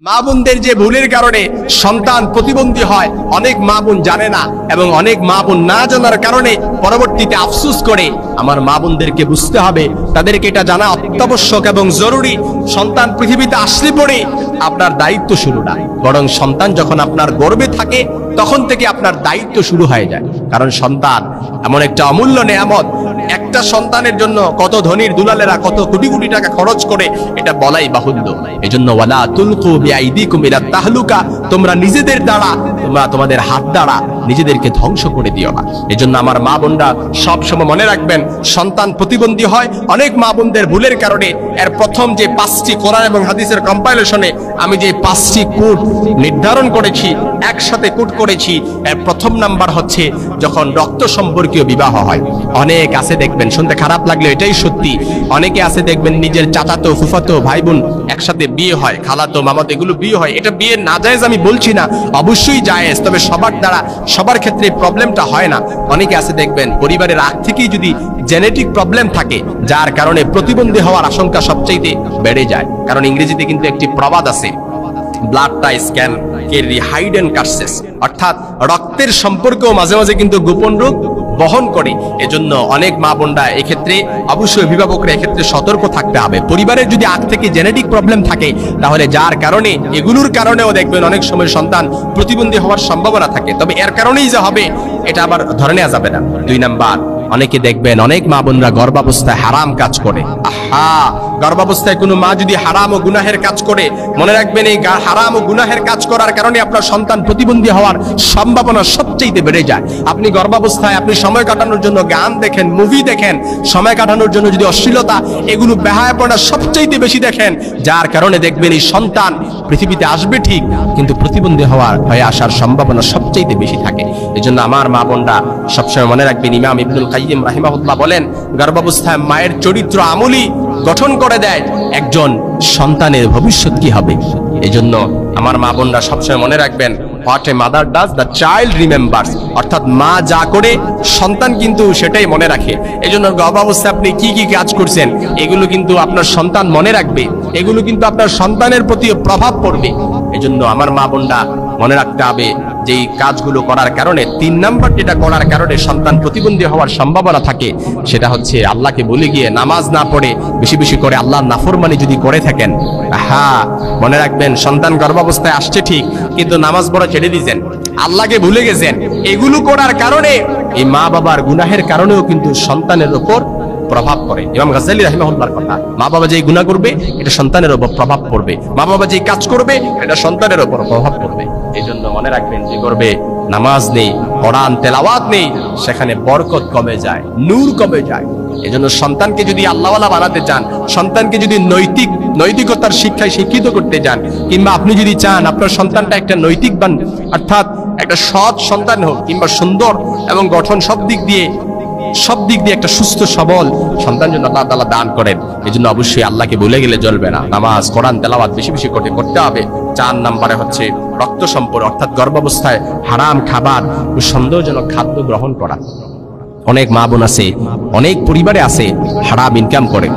মা বোনদের যে ভুলের কারণে সন্তান প্রতিবন্ধী হয়, অনেক মা বোন জানে না এবং অনেক মা বোন না জানার কারণে পরবর্তীতে আফসোস করে। আমার মা বোনদেরকে বুঝতে হবে, তাদেরকে এটা জানা অত্যাবশ্যক এবং জরুরি। সন্তান পৃথিবীতে আসলে পড়ে আপনার দায়িত্ব শুরু না, বরং সন্তান যখন আপনার গর্ভে থাকে তখন থেকে আপনার দায়িত্ব শুরু হয়ে যায়। কারণ সন্তান এমন একটা অমূল্য নেয়ামত, একটা সন্তানের জন্য কত ধনীর দুলালেরা কত কোটি কোটি টাকা খরচ করে এটা বলাই বাহুল্য। এজন্য ওয়ালা তুলকু বিআইদিকুম ইলা তাহলুকা, তোমরা নিজেদের দ্বারা, তোমরা তোমাদের হাত দ্বারা নিজেদেরকে ধ্বংস করে দিও না। এজন্য আমার মা বোনরা সব সময় মনে রাখবেন, সন্তান প্রতিবন্ধী হয় অনেক মা বোনদের ভুলের কারণে। এর প্রথম যে 5টি কোরআন এবং হাদিসের কম্পাইলেশনে আমি যে 5টি কোড নির্ধারণ করেছি, একসাথে কোড করেছি, এর প্রথম নাম্বার হচ্ছে যখন রক্ত সম্পর্কীয় বিবাহ হয়। অনেক আছে দেখবেন, শুনতে খারাপ লাগলে এটাই সত্যি, অনেকে আছে দেখবেন নিজের চাচাতো ফুফাতো ভাই বোন একসাথে বিয়ে হয়, খালাতো মামাতো এগুলো বিয়ে হয়। এটা বিয়ে নাজায়েজ আমি বলছি না, অবশ্যই জায়েজ, তবে সবার দ্বারা সবার ক্ষেত্রে প্রবলেমটা হয় না। অনেকে আছে দেখবেন পরিবারের আগ থেকেই যদি জেনেটিক প্রবলেম থাকে, যার কারণে প্রতিবন্ধী হওয়ার আশঙ্কা সবচেয়ে বেড়ে যায়। কারণ ইংরেজিতে কিন্তু একটি প্রবাদ আছে, blood ties can carry hidden curses, অর্থাৎ রক্তের সম্পর্কও মাঝে মাঝে কিন্তু গোপন রূপ বহন করে। এজন্য অনেক মা বোনরা এক্ষেত্রে, অবশ্যই অভিভাবকরা এক্ষেত্রে সতর্ক থাকতে হবে। পরিবারের যদি আগ থেকে জেনেটিক প্রবলেম থাকে, তাহলে যার কারণে এগুলোর কারণেও দেখবেন অনেক সময় সন্তান প্রতিবন্ধী হওয়ার সম্ভাবনা থাকে। তবে এর কারণেই যে হবে এটা আবার ধরে নেওয়া যাবে না। 2 নাম্বার, অনেকে দেখবেন অনেক মা বোনরা গর্ভাবস্থায় হারাম কাজ করে। গর্ভাবস্থায় কোনো মা যদি হারাম ও গুনাহের কাজ করে, মনে রাখবেন এই হারাম ও গুনাহের কাজ করার কারণে আপনার সন্তান প্রতিবন্ধী হওয়ার সম্ভাবনা সবচেয়ে বেড়ে যায়। আপনি গর্ভাবস্থায় আপনি সময় কাটানোর জন্য গান দেখেন, মুভি দেখেন, সময় কাটানোর জন্য যদি অশ্লীলতা এগুলো বেহায়াপনা সবচেয়ে বেশি দেখেন, যার কারণে দেখবেন এই সন্তান পৃথিবীতে আসবে ঠিক, কিন্তু প্রতিবন্ধী হয়ে আসার সম্ভাবনা সবচেয়ে বেশি থাকে। এজন্য আমার মা বোনরা সবসময় মনে রাখবেন, ইমাম ইবনুল কাইয়িম রাহিমাহুল্লাহ বলেন, গর্ভাবস্থায় মায়ের চরিত্র আমূলি গঠন করে দেয় একজন সন্তানের ভবিষ্যৎ কি হবে। এজন্য আমার মা বোনরা সবসময় মনে রাখবেন, what a mother does the child remembers, অর্থাৎ মা যা করে সন্তান কিন্তু সেটাই মনে রাখে। এজন্য গর্ভাবস্থায় আপনি কি কি কাজ করছেন এগুলো কিন্তু আপনার সন্তান মনে রাখবে, এগুলো কিন্তু আপনার সন্তানের প্রতি প্রভাব পড়বে। এজন্য আমার মা বোনরা মনে রাখতে হবে যে এই কাজগুলো করার কারণে 3 নাম্বার যেটা করার কারণে সন্তান প্রতিবন্ধী হওয়ার সম্ভাবনা থাকে, সেটা হচ্ছে আল্লাহকে ভুলে গিয়ে নামাজ না পড়ে বেশি বেশি করে আল্লাহর নাফরমানি যদি করে থাকেন। মনে রাখবেন, সন্তান গর্ভাবস্থায় আসছে ঠিক, কিন্তু নামাজ পড়া ছেড়ে দিয়েছেন, আল্লাহকে ভুলে গেছেন। এগুলো করার কারণে এই মা বাবার গুনাহের কারণেও কিন্তু সন্তানের উপর প্রভাব পড়ে। ইমাম গাজ্জালী রাহিমাহুল্লাহর কথা, মা বাবা যেই গুনাহ করবে এটা সন্তানের উপর প্রভাব পড়বে, মা বাবা যেই কাজ করবে এটা সন্তানের উপর প্রভাব পড়বে। এই জন্য মনে রাখবেন, যে করবে নামাজ নেই, কোরআন তেলাওয়াত নেই, সেখানে বরকত কমে যায়, নূর কমে যায়। এজন্য সন্তানকে যদি আল্লাহওয়ালা বানাতে চান, সন্তানকে যদি নৈতিকতার শিক্ষায় শিক্ষিত করতে চান, কিংবা আপনি যদি চান আপনার সন্তানটা একটা নৈতিকবান অর্থাৎ একটা সৎ সন্তান হোক, কিংবা সুন্দর এবং গঠন সব দিক দিয়ে একটা সুস্থ সবল সন্তান যেন আল্লাহ তাআলা দান করেন, এজন্য অবশ্যই আল্লাহকে ভুলে গেলে চলবে না। নামাজ, কোরআন তেলাওয়াত বেশি বেশি করতে হবে। 4 নম্বরে হচ্ছে রক্ত সম্পর্ক, অর্থাৎ গর্ভাবস্থায় হারাম খাবার ও সন্দেহজনক খাদ্য গ্রহণ করা। অনেক মা বোন আছে, অনেক পরিবারে আছে হারাম ইনকাম করে।